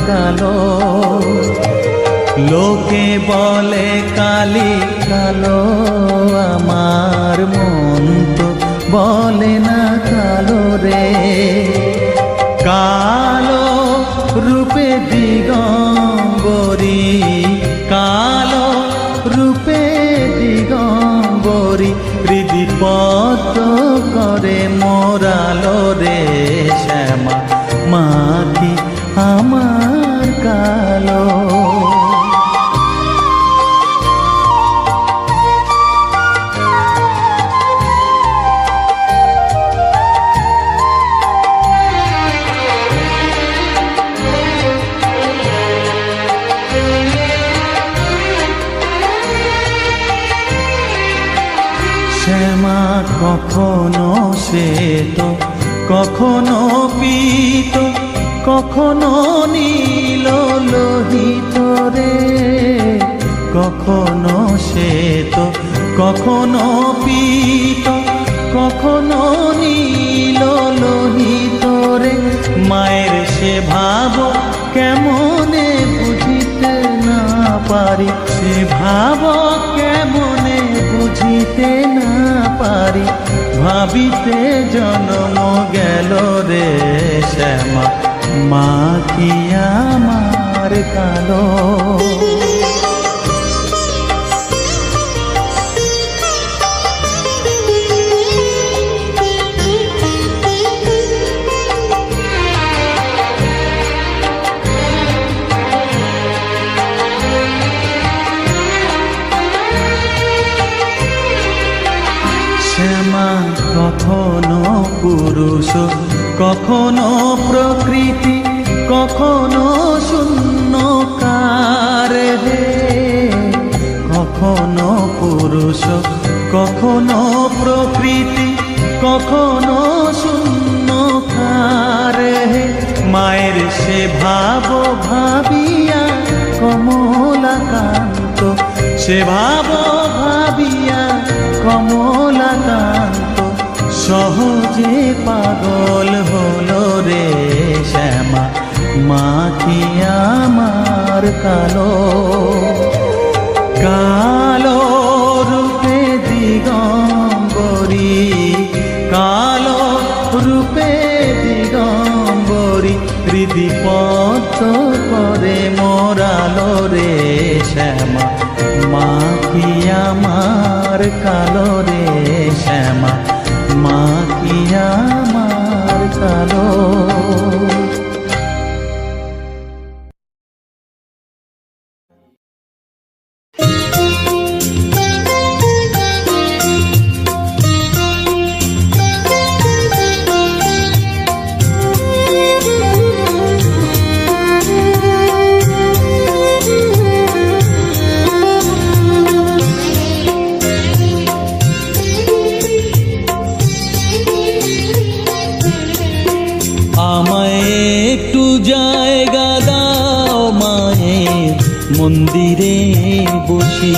কালো। লোকে বলে কালি কালো, আমার মন তো বলে না কালো রে। কালো রূপে দিগম্বরী, কালো রূপে দিগম্বরী, হৃদিপদ্ম করে মোরালো রে শ্যামা, মা কি আমার কালো। শ্যামা কখনো শ্বেত, কখনো পীত, কখনো নীল লোহিত রে। কখনো শ্বেত, কখনো পীত, কখনো নীল লোহিত রে। মায়ের সে ভাব কেমনে বুঝিতে না পারি, সে ভাব কেমনে বুঝিতে না পারি, ভাবিতে জন্ম গেল রে শ্যামা, মা কি আমার কালো। শ্যামা কখনো পুরুষ, কখনো প্রকৃতি, কখনো শূন্যকার রে। কখনো পুরুষ, কখনো প্রকৃতি, কখনো শূন্যকার হে। মায়ের সে ভাব ভাবিয়া কমলাকান্ত, সে ভাব ভাবিয়া কমলাকান্ত, সহজে পাগল হলো রে শ্যামা, মা কি আমার কালো। কালো রূপে দিগম্বরী, কালো রূপে দিগম্বরী, হৃদিপদ্ম করে মোরালো রে শ্যামা, মা কি আমার কালো রে শ্যামা, মা কি আমার কালো। মন্দিরে বসি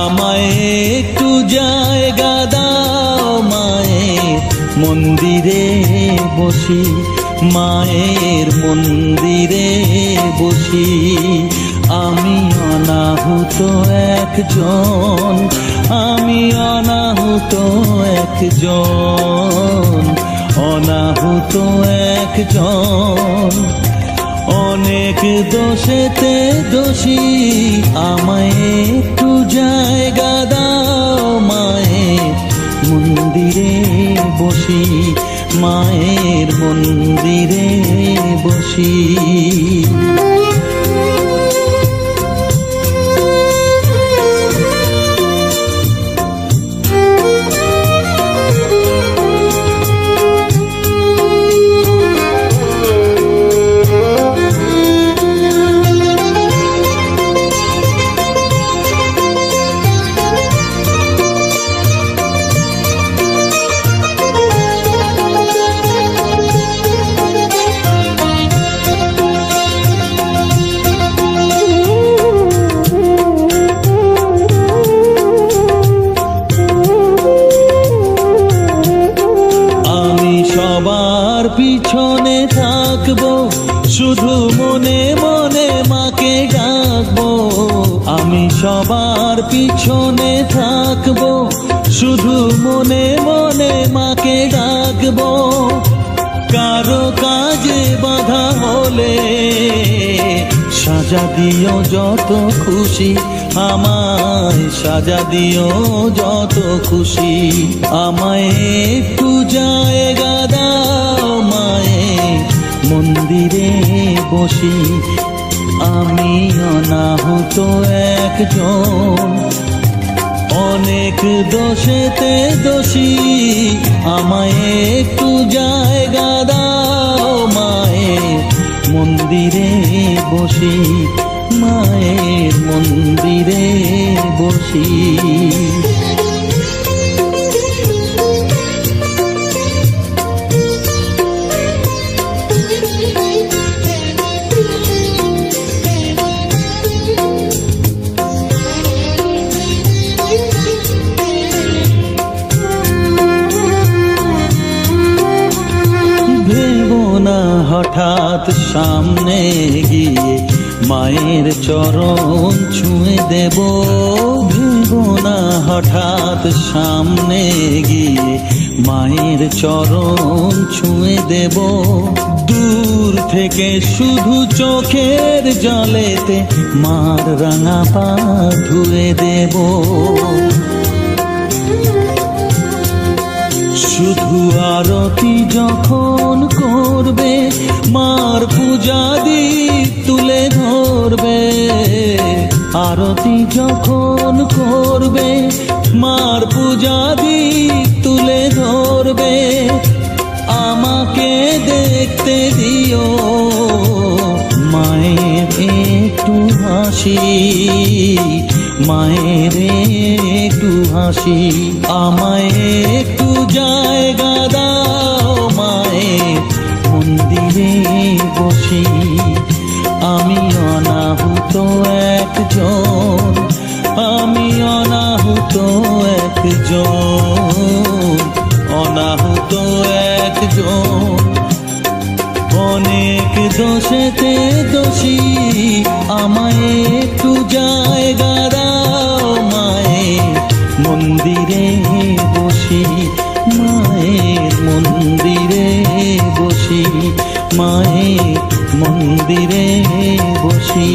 আমায় একটু জায়গা দাও, মায়ের মন্দিরে বসি, মায়ের মন্দিরে বসি। আমি অনাহুত একজন, আমি অনাহুত একজন, অনাহুত একজন, অনেক দোষেতে দোষী। আমায় একটু জায়গা দাও, মায়ের মন্দিরে বসি, মায়ের মন্দিরে বসি। শুধু মনে মনে মাকে ডাকবো, আমি সবার পিছনে থাকবো, শুধু মনে মনে মাকে ডাকবো। কারো কাজে বাধা হলে সাজা দিও যত খুশি, আমায় সাজা দিও যত খুশি। আমায় একটু জায়গা দাও মায়ের মন্দিরে বসি, আমি অনাহুত একজন, অনেক দোষেতে দোষী। আমায় একটু জায়গা দাও মায়ের মন্দিরে বসি, মায়ের মন্দিরে বসি। হঠাৎ সামনে গিয়ে মায়ের চরণ ছুঁয়ে দেব, ভেবো না হঠাৎ সামনে গিয়ে মায়ের চরণ ছুঁয়ে দেব। দূর থেকে শুধু চোখের জলেতে মার রাঙা পা ধুয়ে দেব। শুধু আরতি যখন করবে মার পূজা দীপ তুলে ধরবে, আরতি যখন করবে মার পূজা দীপ তুলে ধরবে। আমাকে দেখতে দিও মায়ের একটু হাসি, মায়ের একটু হাসি। আমায় একটু জায়গা দাও মায়ের মন্দিরে বসি, আমি অনাহুত একজন, আমি অনাহুত একজন, অনাহুত একজন, অনেক দোষেতে দোষী। আমায় একটু জায়গা দাও মায়ের মন্দিরে বসি, মায়ের মন্দিরে বসি, মায়ের মন্দিরে বসি।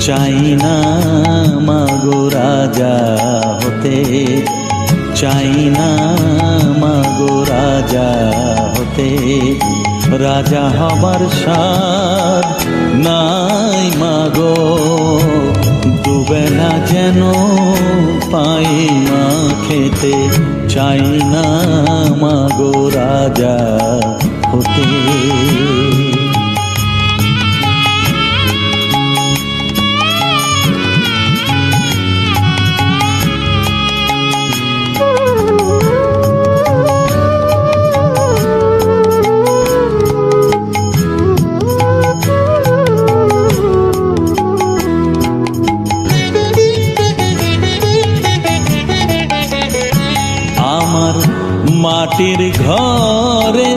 চাই না মাগো রাজা হতে, চাই না মাগো রাজা হতে, রাজা হবার স্বাদ নাই মাগো। দুবেলা যেন পাই মা খেতে, চাই না মাগো রাজা হতে। মাটির ঘরে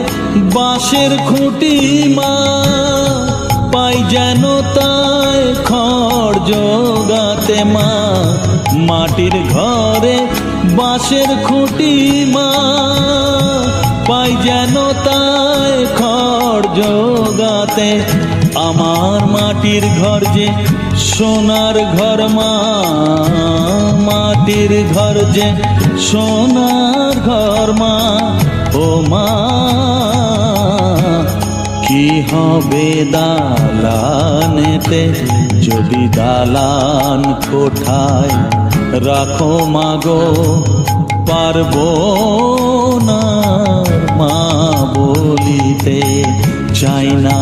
বাঁশের খুঁটি মা, পাই যেন তাই খড় জোগাতে মা। মাটির ঘরে বাঁশের খুঁটি মা, পাই যেন তাই খড় জোগাতে। আমার মাটির ঘর যে সোনার ঘর মা, মাটির ঘর যে সোনার ঘর মা। ও মা কি হবে দালানেতে যদি দালান কোঠায় রাখো মাগো, পারবো না মা বলিতে। চাই না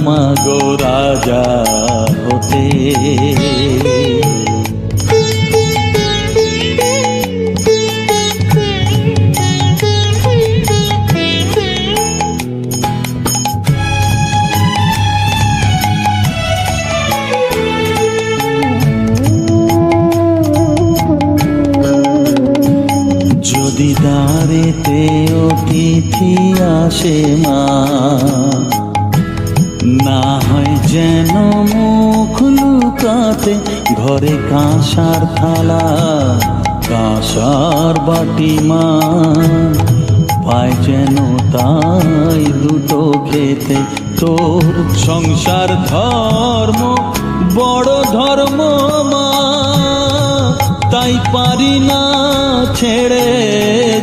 মাগো রাজা হতে। দিদারেতে অতিথি আসে মা, না হয় যেন মুখ লুকাতে ঘরে কাঁসার থালা কাঁসার বাটি মা, পায় যেন তাই দুটো খেতে। তোর সংসার ধর্ম বড় ধর্ম মা, তাই পারি না ছেড়ে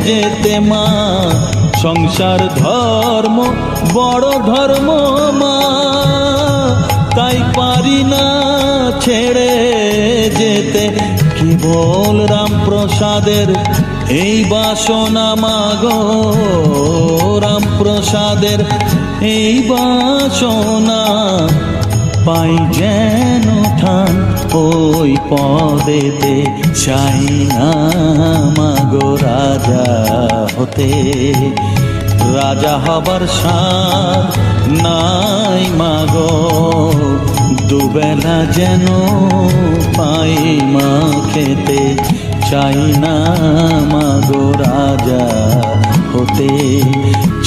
যেতে মা। সংসার ধর্ম বড় ধর্ম মা, তাই পারি না ছেড়ে যেতে। কেবল রামপ্রসাদের এই বাসনা মাগো, রামপ্রসাদের এই বাসনা, পাই যেন ঠান ওই পদেতে। চাই না মাগো রাজা হতে, রাজা হবার সার নাই মাগো, দুবেলা যেন পাই মা খেতে। চাই না মাগো রাজা হতে,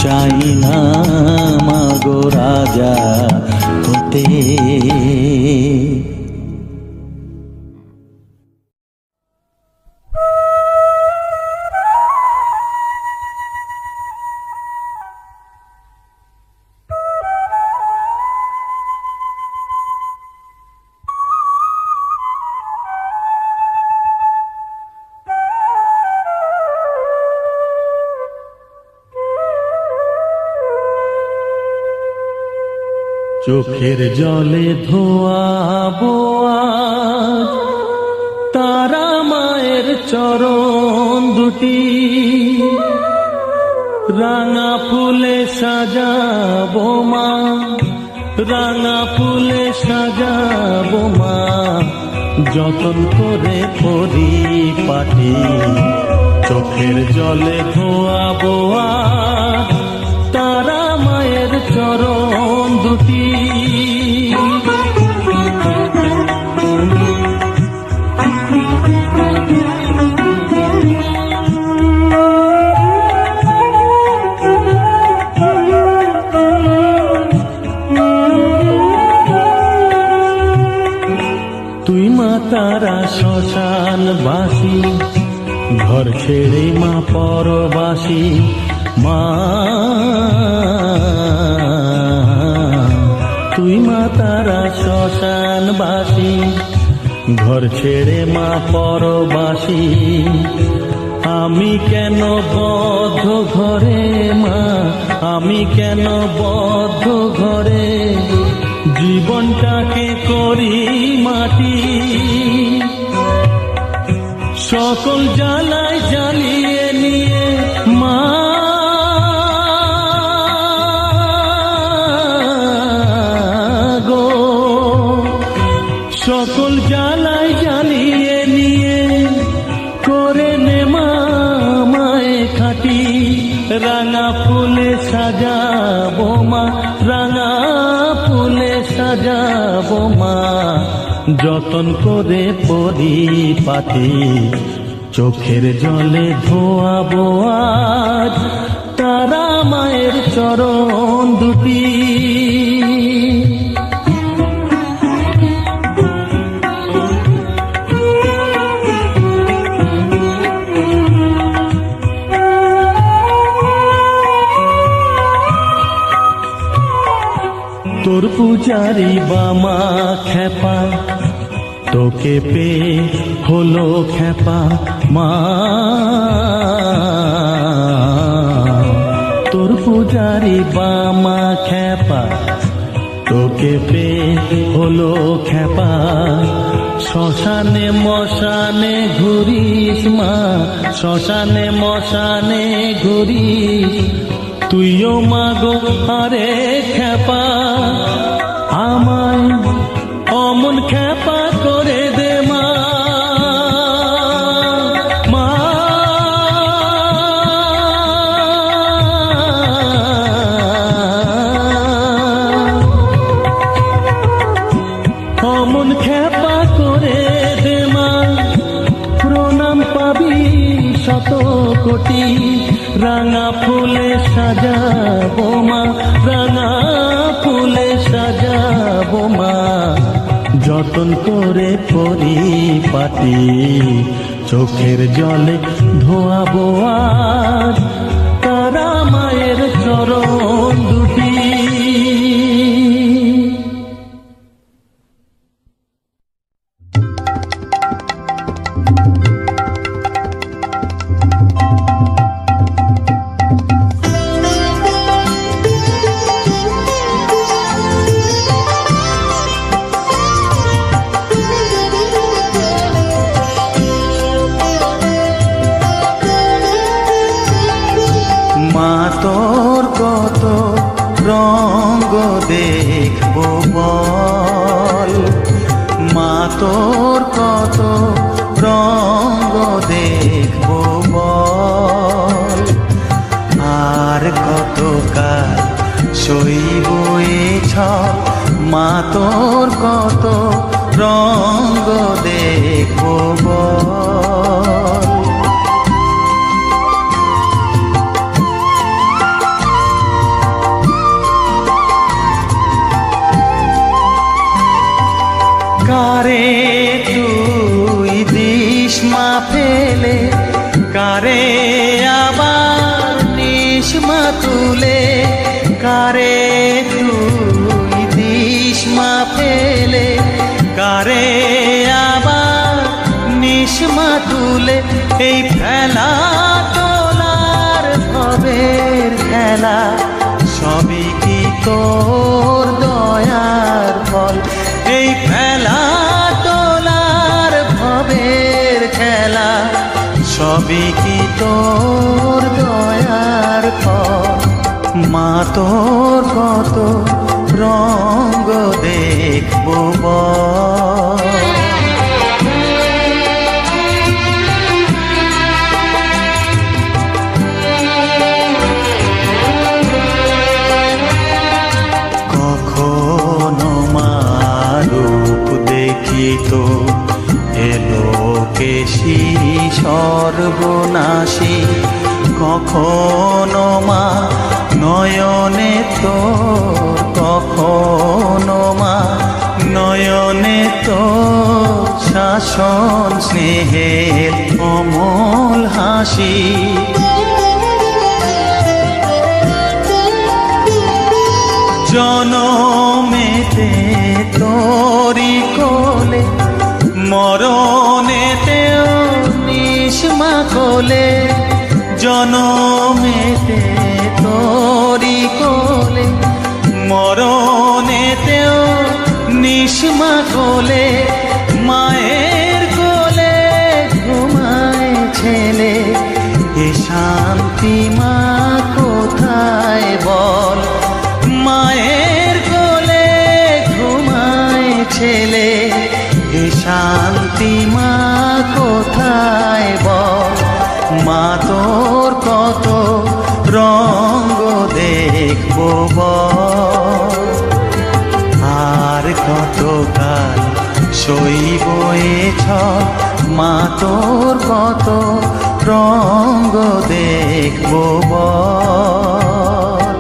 চাই না মাগো রাজা হতে। চোখের জলে ধোয়াবো আজ তারা মায়ের চরণ দুটি, রাঙা ফুলে সাজাবো মা, রাঙা ফুলে সাজাবো মা, যতন করে পরিপাটি। চোখের জলে ধোয়াবো আজ তারা মায়ের চরণ দুটি, তুই মা তারা শ্মশানবাসী, ঘর ছেড়ে মা পরবাসী মা, তুই মা তারা শ্মশানবাসী, ঘর ছেড়ে মা পরবাসী। আমি কেন বদ্ধ ঘরে মা, আমি কেন বদ্ধ ঘরে, জীবনটাকে করি মাটি। সকল জ্বালায় জ্বালিয়ে নিয়ে মা গো, সকল জ্বালায় জ্বালিয়ে নিয়ে করে নে মা মায়ে খাটি। রাঙা ফুলে সাজাবো মা, রাঙা ফুলে সাজাবো মা, যতন করে পরিপাটি। চোখের জলে ধোয়াবো আজ তারা মায়ের চরণ দুটি। তোর পূজারি বামা খেপা, তোকে পে হলো খেপা মা, তোর পূজারি বামা খেপা, তোকে পে হলো খেপা। শ্মশানে মশানে ঘুরিস মা, শ্মশানে মশানে ঘুরিস, তুইও মাগো আরে খেপা। আমায় অমন খেপা করে দে মা, মা অমন খেপা করে দে মা, প্রণাম পাবি শত কোটি রাঙা ফুলে সাজাবো মা, রাঙা ফুলে সাজাবো মা, যতন করে পরিপাটি চোখের জলে ধোয়াবো আজ তারা মায়ের চরণ দুটি। মা তোর কত রঙ্গ দেখবো বল, মা তোর কত রঙ্গ দেখবো বল, আর কত কাল সইব এ ছল, মা তোর কত রঙ্গ দেখবো বল। কারে তুই দিস মা ফেলে, কারে আবার নিস মা তুলে, কারে তুই দিস মা ফেলে, কারে আবার নিস মা তুলে, এই ফেলা তোলার ভবের খেলা সবই কি তোর দয়ার ফল, এই ফেলা তোলার ভবের খেলা সবই কি তোর দয়ার ফল। মা তোর কত রঙ্গ দেখবো বল। কখনো মা রূপ দেখিতো এলো কেশি সর্বনাশী, কখনো মা নয়নে তোর, কখনো মা নয়নে তোর শাসন স্নেহের অমল হাসি, জনমেতে তোরি কোলে, মরণেতেও নিস মা কোলে, জনমেতে তোরি কোলে, মরণেতেও নিস মা কোলে, মায়ের কোলে ঘুমায় ছেলে, এ শান্তি মা কোথায় বল, মায়ের কোলে ঘুমায় ছেলে, এ শান্তি মা কোথায় বল। মা তোর কত রঙ্গ দেখবো বল, আর কত কাল সইব এ ছল, মা তোর কত রঙ্গ দেখবো বল।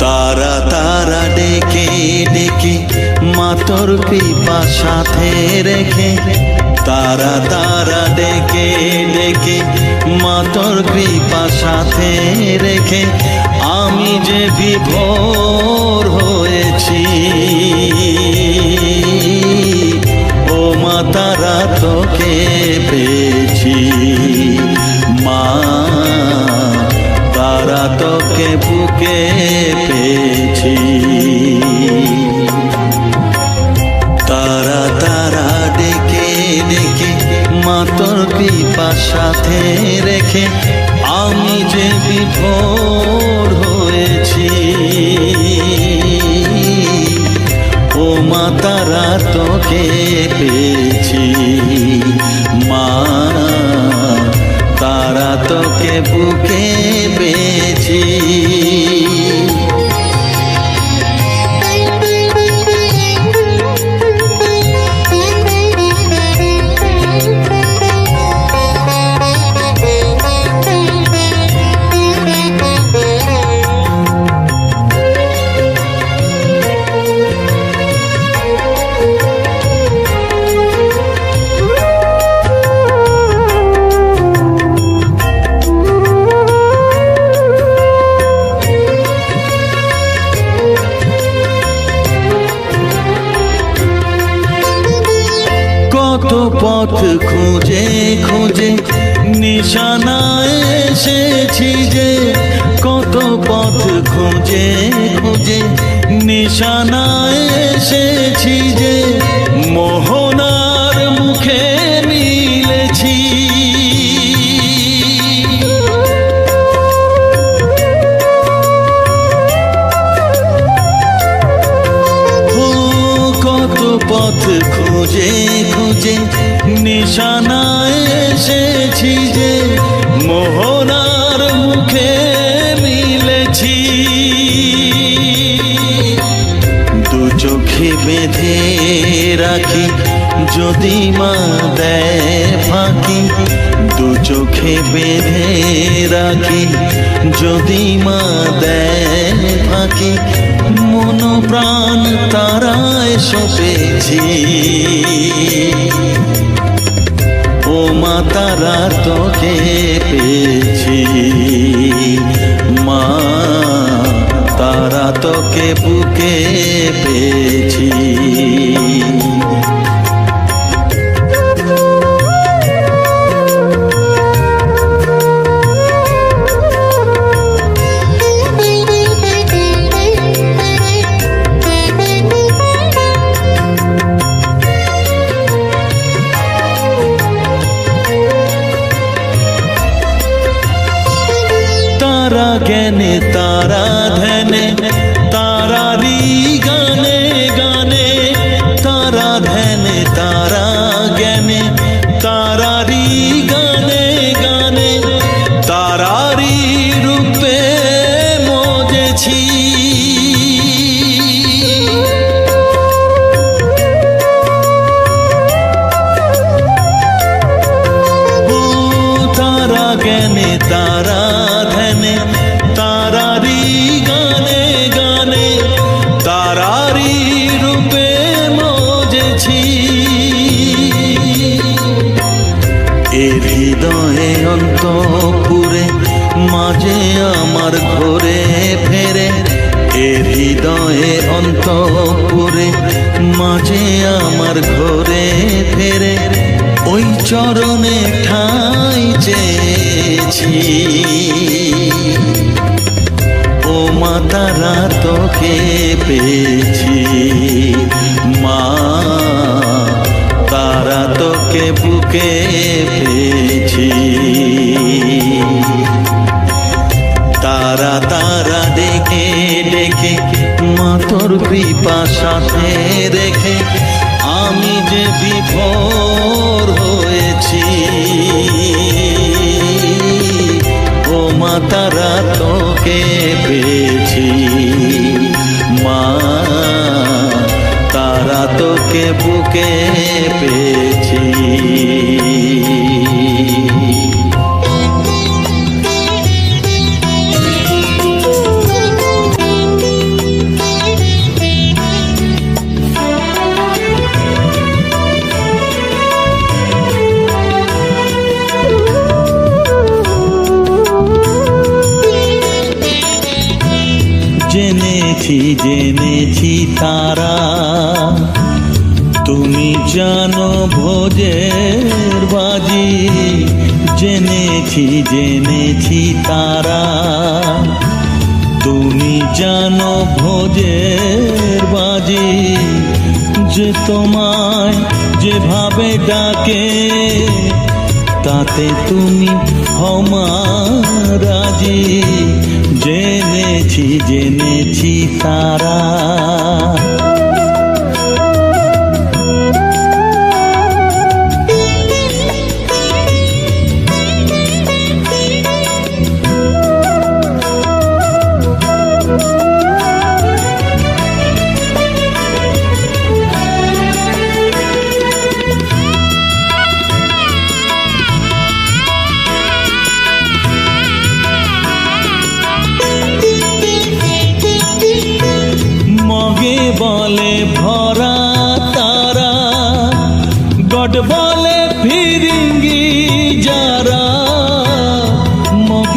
তারা তারা ডেকে ডেকে মা তোর কৃপা সাথে রেখে, তারা তারা ডেকে ডেকে মা তোর কৃপা সাথে রেখে, আমি যে বিভোর হয়েছি, ও মা তারা তোকে পেয়েছি, মা তারা তোকে বুকে পেয়েছি, তারা তারা ডেকে ডেকে মা তোর কৃপা সাথে রেখে, আমি যে বিভোর হয়েছি, ও মা তারা তোকে পেয়েছি, মা তারা তোকে বুকে পেয়েছি। কত পথ খুঁজে খুঁজে নিশানায় এসেছি যে, কত পথ খুঁজে খুঁজে নিশানায় এসেছি যে, মোহনার মুখে মিলেছি। কত পথ খুঁজে খুঁজে নিশানায় এসেছি যে, মোহনার মুখে মিলেছি। দু চোখে বেঁধে রাখি যদি মা দেয় ফাঁকি, দু চোখে বেঁধে রাখি যদি মা দেয় ফাঁকি, মন প্রাণ তারায় সপেছি। ও মা তারা তোকে পেয়েছি, মা তারা তোকে বুকে পেয়েছি। তারা জ্ঞানে তারা ধ্যানে তারারি গানে গানে, তারা ধ্যানে তারা জ্ঞানে তারারি গানে গানে, তারারি রূপে মজেছি। ও তারা জ্ঞানে তারা ধ্যানে তারারি গানে গানে, তারারি রূপে মজেছি। এর হৃদয়ে অন্তপুরে মাঝে আমার ঘরে ফেরে, এর হৃদয়ে অন্তপুরে মাঝে আমার ঘরে ফেরে, ওই চরণে ঠাঁই চেয়েছি। ও মা তারা তোকে পেয়েছি, মা তারা তোকে বুকে পেয়েছি। তারা তারা ডেকে ডেকে মা তোর কৃপা সাথে রেখে আমি যে বিভোর হয়েছি। ও মা তারা তোকে পেয়েছি, মা তারা তোকে বুকে পেয়েছি। জেনেছি জেনেছি তারা তুমি জানো ভোজের বাজি, জেনেছি জেনেছি তারা তুমি জানো ভোজের বাজি, যে তোমায় যেভাবে ডাকে তাতে তুমি হও মা রাজি। জেনেছি জেনেছি তারা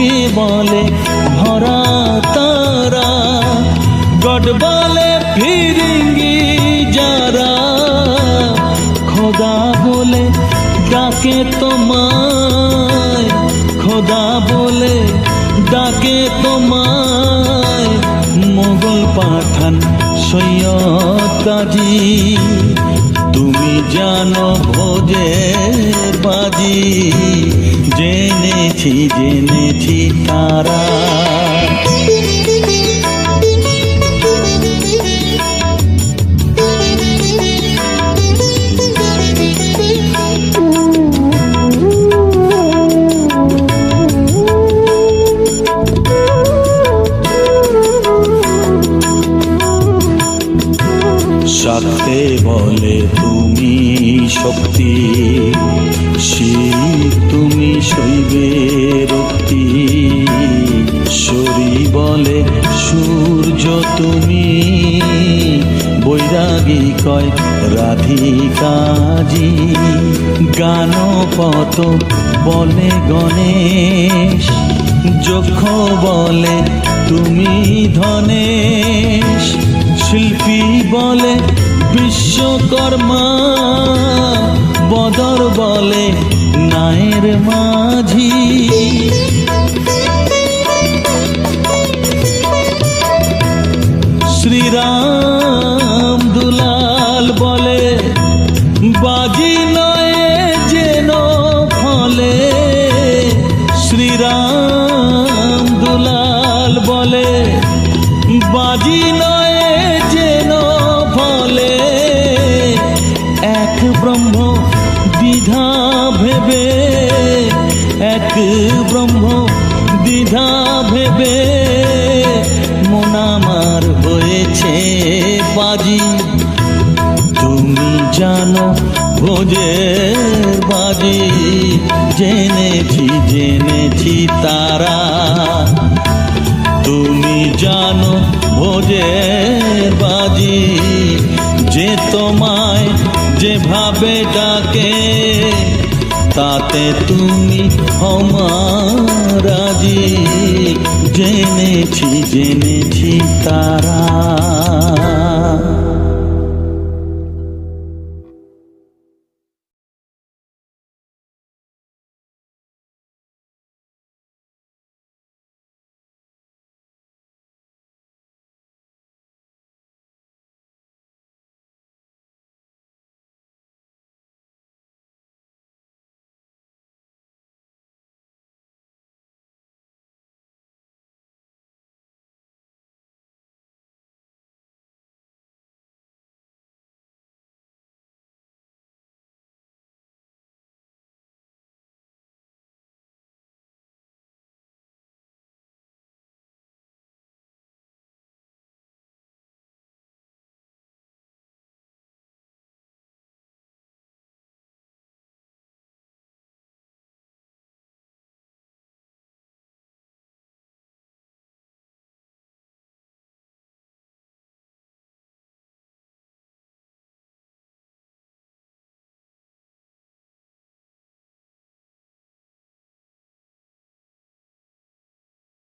শিবে বলে ভরা তারা, গড বলে ফিরিঙ্গি যারা, খোদা বলে ডাকে তোমায়, খোদা বলে ডাকে তোমায়। মোগল পাঠান সৈয়দ কাজী, তুমি জানো ভোজের বাজি, জেনেছি জেনেছি তারা। শাক্তে বলে তুমি শক্তি, শিব তুমি শৈবে রক্তি, শরী বলে সূর্য তুমি, বৈরাগী কয় রাধিকাজি, গানপত বলে গণেশ, যক্ষ বলে তুমি ধনেশ, শিল্পী বলে বিশ্বকর্মা, বদর বলে নায়ের মাঝি। শ্রীরাম দুলাল বলে বাজি নয় যেন ফলে, শ্রীরাম দুলাল বলে বাজি নয় যেন ফলে। এক ব্রহ্ম দ্বিধা ভেবে, এক ব্রহ্ম দ্বিধা ভেবে, মন আমার হয়েছে বাজি, তুমি জানো ভোজের বাজি, জেনেছি জেনেছি তারা। তুমি জানো ভোজের বাজি, যে তোমায় যেভাবে ডাকে, তাতে তুমি আমার রাজি, জেনেছি জেনেছি তারা।